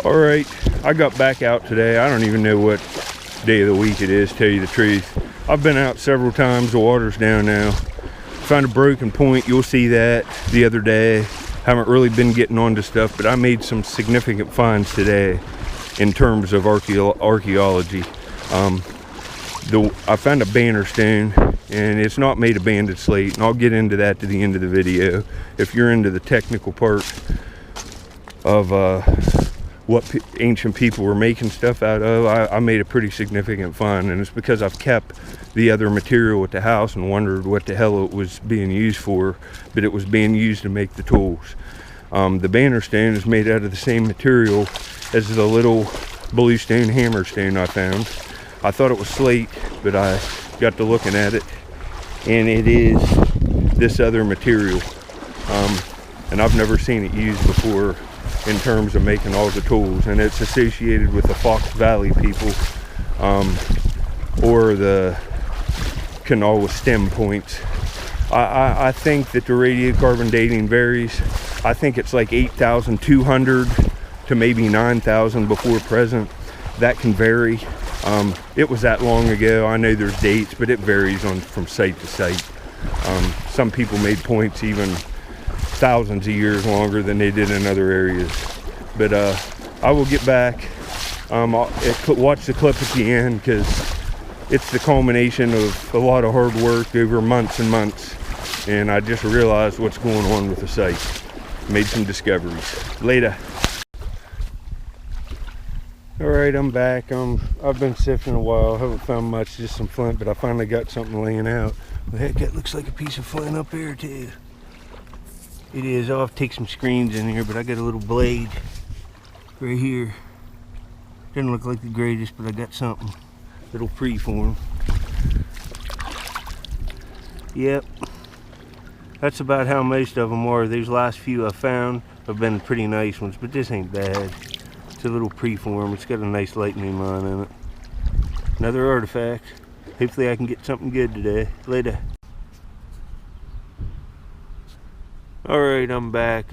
All right, I got back out today. I don't even know what day of the week it is, tell you the truth. I've been out several times. The water's down now. Found a broken point. You'll see that the other day. Haven't really been getting onto stuff, but I made some significant finds today in terms of archaeology. I found a Bannerstone, and it's not made of banded slate, and I'll get into that to the end of the video. If you're into the technical part of what ancient people were making stuff out of, I made a pretty significant find, and it's because I've kept the other material at the house and wondered what the hell it was being used for, but it was being used to make the tools. The Bannerstone is made out of the same material as the little bluestone hammerstone I found. I thought it was slate, but I got to looking at it, and it is this other material, and I've never seen it used before in terms of making all the tools, and it's associated with the Fox Valley people, or the canal with stem points. I think that the radiocarbon dating varies. I think it's like 8,200 to maybe 9,000 before present. That can vary. It was that long ago. I know there's dates, but it varies from site to site. Some people made points even thousands of years longer than they did in other areas. But I will get back. Watch the clip at the end, because it's the culmination of a lot of hard work over months and months, and I just realized what's going on with the site. Made some discoveries. Later. All right, I'm back. I've been sifting a while. Haven't found much, just some flint, but I finally got something laying out. The heck, that looks like a piece of flint up there too. It is. I'll have to take some screens in here, but I got a little blade right here. Doesn't look like the greatest, but I got something. Little preform. Yep. That's about how most of them are. These last few I found have been pretty nice ones, but this ain't bad. It's a little preform. It's got a nice lightning line in it. Another artifact. Hopefully I can get something good today. Later. Alright, I'm back.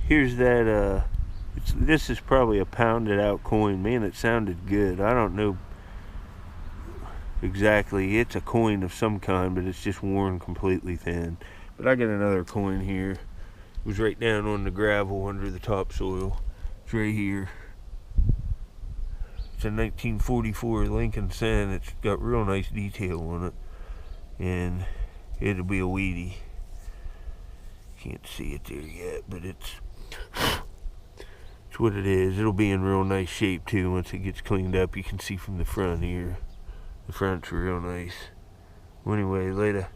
Here's that, this is probably a pounded out coin. Man, it sounded good. I don't know exactly. It's a coin of some kind, but it's just worn completely thin. But I got another coin here. It was right down on the gravel under the topsoil. It's right here. It's a 1944 Lincoln cent. It's got real nice detail on it, and it'll be a weedy. Can't see it there yet, but it's what it is. It'll be in real nice shape too once it gets cleaned up. You can see from the front here. The front's real nice. Well, anyway, later.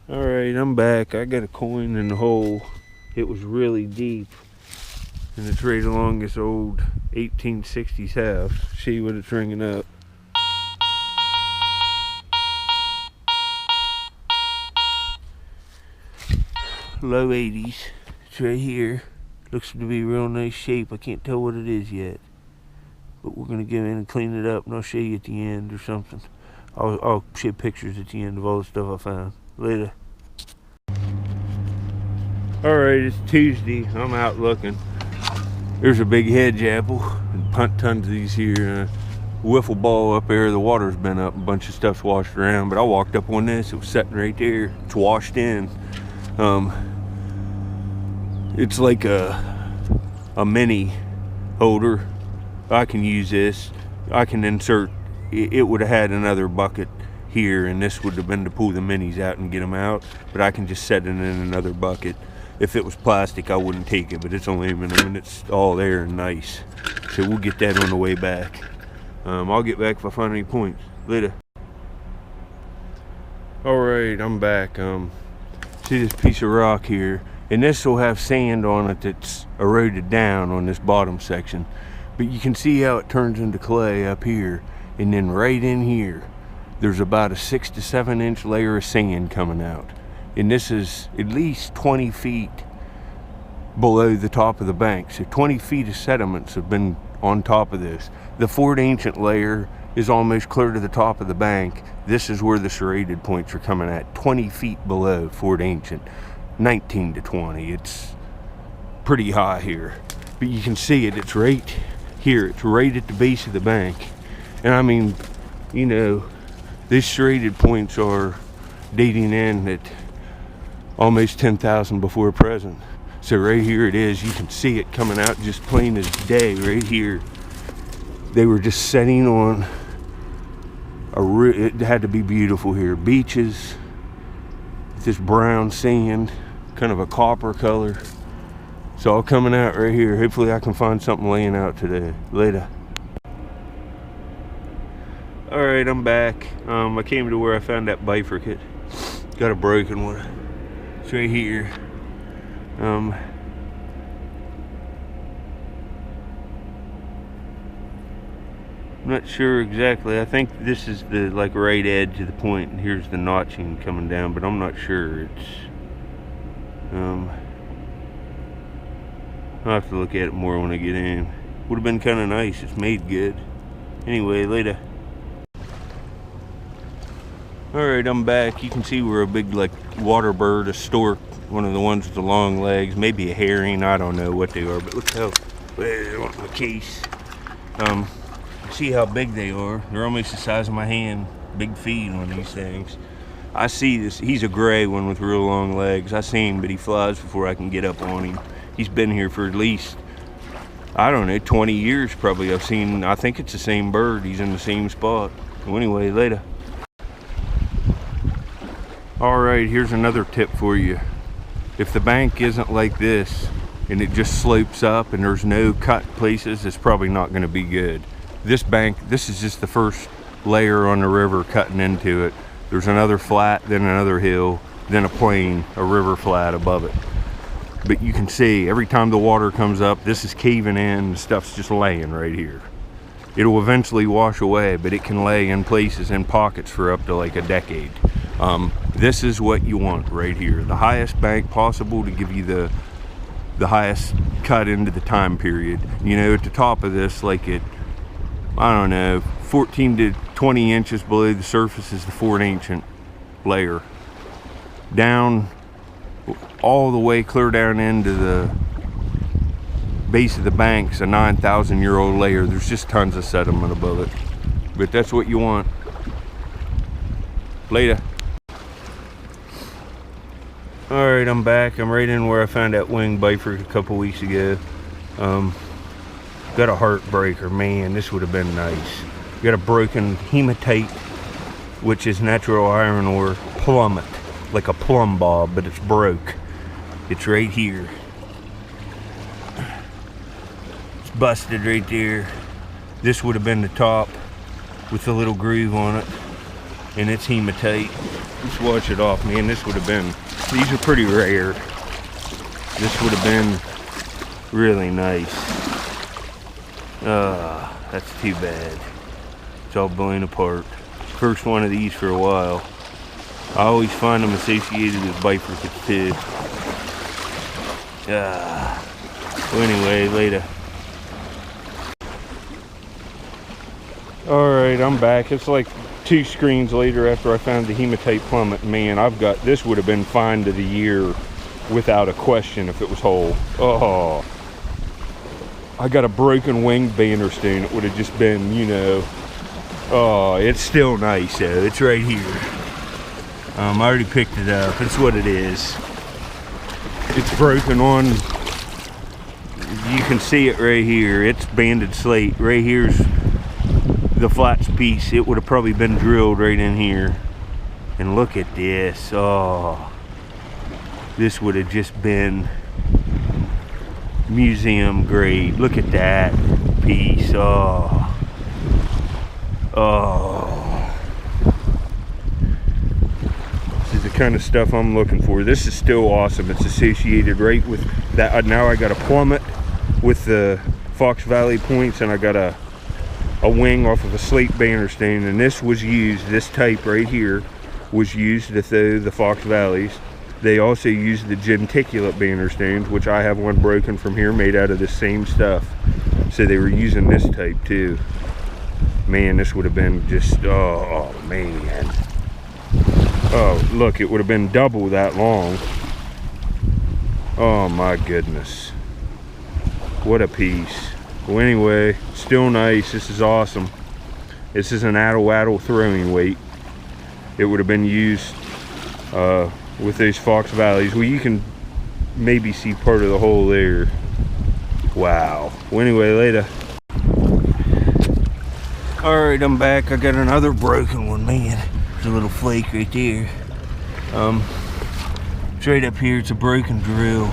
Alright, I'm back. I got a coin in the hole. It was really deep, and it's right along this old 1860s house. See what it's ringing up. Low 80s. It's right here. Looks to be real nice shape. I can't tell what it is yet, but we're gonna go in and clean it up, and I'll show you at the end or something. I'll show pictures at the end of all the stuff I found. Later. Alright, it's Tuesday. I'm out looking. There's a big hedge apple and punt tons of these here. Wiffle ball up there. The water's been up. A bunch of stuff's washed around, but I walked up on this. It was sitting right there. It's washed in. It's like a mini holder. I can use this. I can insert. It would have had another bucket here, and this would have been to pull the minis out and get them out, but I can just set it in another bucket. If it was plastic, I wouldn't take it, but it's aluminum and it's all there and nice. So we'll get that on the way back. I'll get back if I find any points. Later. Alright, I'm back. See this piece of rock here, and this will have sand on it that's eroded down on this bottom section, but you can see how it turns into clay up here, and then right in here there's about a 6 to 7 inch layer of sand coming out, and this is at least 20 feet below the top of the bank. So 20 feet of sediments have been on top of this. The Fort Ancient layer is almost clear to the top of the bank. This is where the serrated points are coming at, 20 feet below Fort Ancient. 19 to 20. It's pretty high here, but you can see it. It's right here. It's right at the base of the bank. And I mean, you know, these serrated points are dating in at almost 10,000 before present. So right here it is. You can see it coming out just plain as day right here. They were just setting on it had to be beautiful here. Beaches, this brown sand, kind of a copper color. It's all coming out right here. Hopefully I can find something laying out today. Later. All right, I'm back. I came to where I found that bifurcate. Got a broken one. It's right here. I'm not sure exactly. I think this is the like right edge of the point, and here's the notching coming down, but I'm not sure. It's I'll have to look at it more when I get in. Would have been kind of nice. It's made good. Anyway, later. Alright, I'm back. You can see we're a big like water bird, a stork, one of the ones with the long legs, maybe a herring, I don't know what they are, but look how, well, on my case. See how big they are. They're almost the size of my hand. Big feet on these things. I see this, he's a gray one with real long legs. I see him, but he flies before I can get up on him. He's been here for at least, I don't know, 20 years probably. I've seen, I think it's the same bird. He's in the same spot. So anyway, later. Alright, here's another tip for you. If the bank isn't like this and it just slopes up and there's no cut places, it's probably not going to be good. This bank, this is just the first layer on the river cutting into it. There's another flat, then another hill, then a plain, a river flat above it. But you can see every time the water comes up, this is caving in, the stuff's just laying right here. It'll eventually wash away, but it can lay in places, in pockets for up to like a decade. This is what you want right here. The highest bank possible to give you the highest cut into the time period. You know, at the top of this, like it, I don't know, 14 to 20 inches below the surface is the Fort Ancient layer. Down, all the way clear down into the base of the bank's a 9,000-year-old layer. There's just tons of sediment above it. But that's what you want. Later. Alright, I'm back. I'm right in where I found that wing bifurcate a couple weeks ago. Got a heartbreaker, man. This would have been nice. Got a broken hematite, which is natural iron ore plummet, like a plumb bob, but it's broke. It's right here. It's busted right there. This would have been the top with the little groove on it, and it's hematite. Let's wash it off, man. This would have been, these are pretty rare. This would have been really nice. That's too bad. It's all blown apart. First one of these for a while. I always find them associated with bifurcates too. Well, anyway, later. Alright, I'm back. It's like 2 screens later after I found the hematite plummet. Man, I've got, this would have been find of the year without a question if it was whole. Oh, I got a broken wing Bannerstone. It would have just been, you know, oh, it's still nice though. It's right here. I already picked it up. It's what it is. It's broken on, you can see it right here. It's banded slate. Right here's the flats piece. It would have probably been drilled right in here. And look at this. Oh, this would have just been museum grade. Look at that piece. Oh, this is the kind of stuff I'm looking for. This is still awesome. It's associated right with that. Now I got a plummet with the Fox Valley points, and I got a wing off of a slate Bannerstone, and this was used, this type right here was used to throw the Fox Valleys. They also used the genticulate Bannerstones, which I have one broken from here made out of the same stuff. So they were using this type too. Man, this would have been just, oh man. Oh, look, it would have been double that long. Oh my goodness. What a piece. Well, anyway, still nice. This is awesome. This is an addle throwing weight. It would have been used with those Fox Valleys. Well, you can maybe see part of the hole there. Wow. Well, anyway, later. Alright, I'm back. I got another broken one, man. There's a little flake right there. Straight up here, it's a broken drill.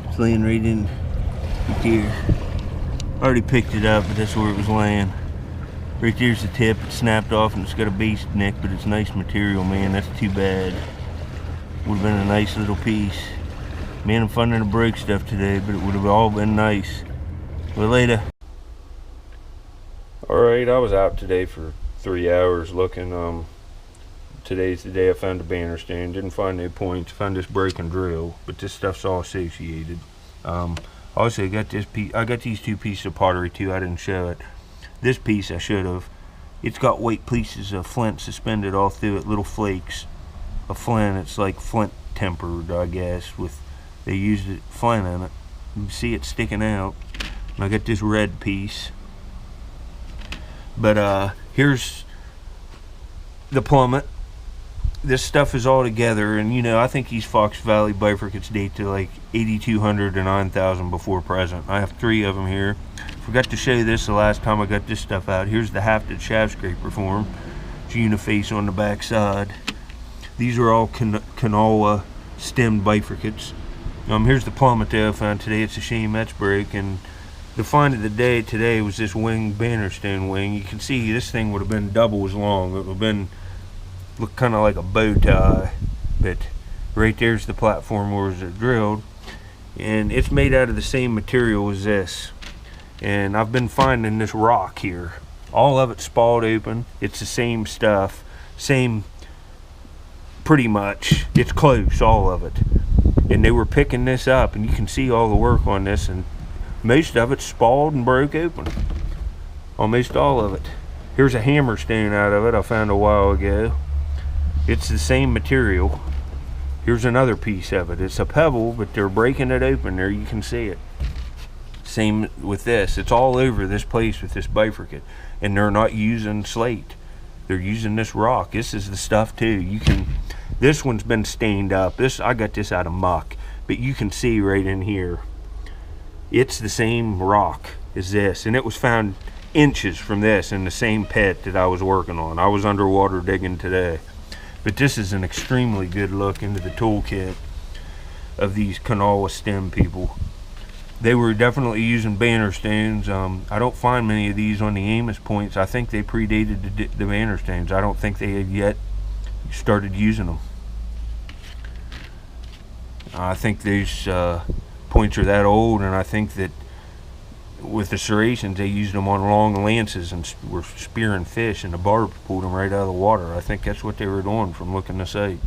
It's laying right in right there. I already picked it up, but that's where it was laying. Right there's the tip. It snapped off and it's got a base neck, but it's nice material, man. That's too bad. Would have been a nice little piece. Man, I'm finding the broke stuff today, but it would have all been nice. Well, later. Alright, I was out today for 3 hours looking. Today's the day I found the Bannerstone. Didn't find no points. Found this broken drill, but this stuff's all associated. Also, I got this piece. I got these two pieces of pottery too. I didn't show it. This piece I should have. It's got white pieces of flint suspended all through it, little flakes of flint. It's like flint tempered, I guess. They used flint in it. You can see it sticking out. And I got this red piece. But here's the plummet. This stuff is all together, and you know, I think these Fox Valley bifurcates date to like 8200 to 9000 before present. I have 3 of them here. Forgot to show you this the last time I got this stuff out. Here's the hafted shaft scraper form. It's uniface on the back side. These are all Kanawha stemmed bifurcates. Here's the plummet that I found today. It's a shame that's broke, and the find of the day today was this wing, Bannerstone wing. You can see this thing would have been double as long. It would have been look kind of like a bow tie, but right there's the platform where it was drilled, and it's made out of the same material as this. And I've been finding this rock here, all of it spalled open. It's the same stuff, same, pretty much. It's close, all of it. And they were picking this up, and you can see all the work on this, and most of it's spalled and broke open, almost all of it. Here's a hammerstone out of it I found a while ago. It's the same material. Here's another piece of it. It's a pebble, but they're breaking it open there. You can see it. Same with this. It's all over this place with this bifurcate. And they're not using slate. They're using this rock. This is the stuff too. This one's been stained up. I got this out of muck. But you can see right in here. It's the same rock as this. And it was found inches from this in the same pit that I was working on. I was underwater digging today. But this is an extremely good look into the toolkit of these Kanawha stem people. They were definitely using Bannerstones. I don't find many of these on the Amos points. I think they predated the Bannerstones. I don't think they had yet started using them. I think these points are that old, and I think that with the serrations, they used them on long lances and were spearing fish, and the barb pulled them right out of the water. I think that's what they were doing from looking the site.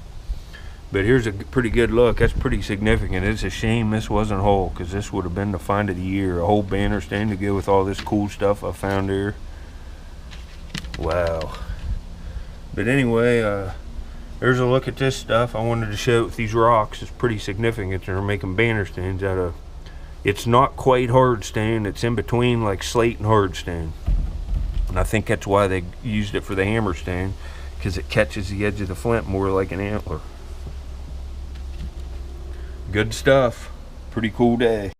But here's a pretty good look. That's pretty significant. It's a shame this wasn't whole, because this would have been the find of the year. A whole Bannerstone to go with all this cool stuff I found here. Wow. But anyway, there's a look at this stuff. I wanted to show it with these rocks. It's pretty significant. They're making Bannerstones out of. It's not quite hardstone. It's in between like slate and hardstone. And I think that's why they used it for the hammerstone, because it catches the edge of the flint more like an antler. Good stuff. Pretty cool day.